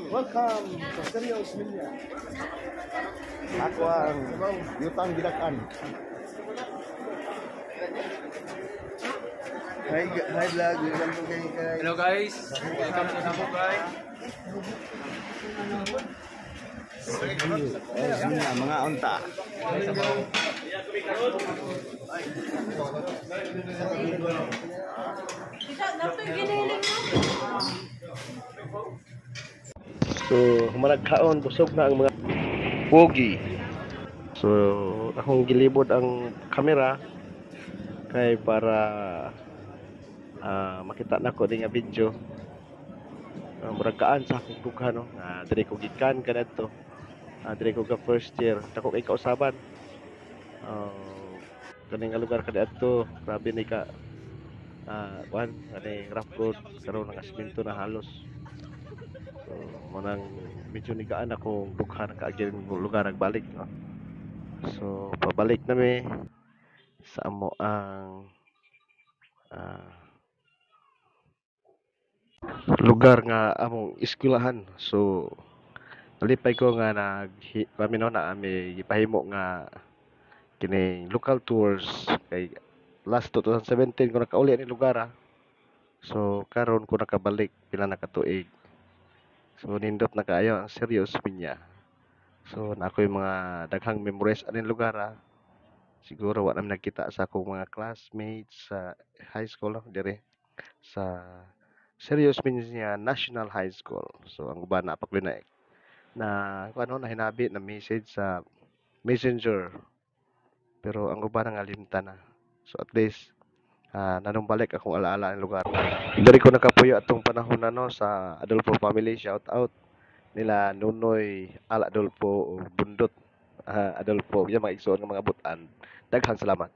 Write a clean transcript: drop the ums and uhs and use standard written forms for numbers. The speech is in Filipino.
Welcome sa Serious Media. Ako ang Yutang Gidakan. Hi vlog, welcome to kay. Hello guys, welcome to Namo guys. Mga unta. So, humaragkaon, busog na ang mga pogi. So, akong gilibod ang kamera kay para makita na ko din nga video. Muragkaan sa akong dughan, no? Dire ko gikan kanadto. Dire ko ka first year. Dako kay kausaban. Kaning nga lugar kadadto, grabe ni ka kuan, ani rough road, karon nga asminto na halos. So, manang medyo nigaan akong dughan kaagyan lugar nagbalik, no? So, pabalik na mi sa amo ang lugar nga among eskwelahan. So, nalipay ko nga kami no na ami gipahimo nga kining local tours kay last 2017 ko nakauli ni lugar. So, karon ko nakabalik pila na ka tuig. So, nindot na kaayo ang Serious Media. So, na ako yung mga daghang memories aning lugar. Siguro wa namin nagkita sa akong mga classmates sa high school, no? Dire sa Serious Media National High School. So, ang uban na paklinay na kung ano na hinabi na message sa Messenger. Pero ang uban nga limta na. So, at least nanumbalik akong alaala ng lugar. Dari ko nakapuyo atong panahon na no sa Adolfo family, shout out nila Nunoy Al Adolfo o Bundot Adolfo, yung mga igsoon ng mga butan. Daghang salamat.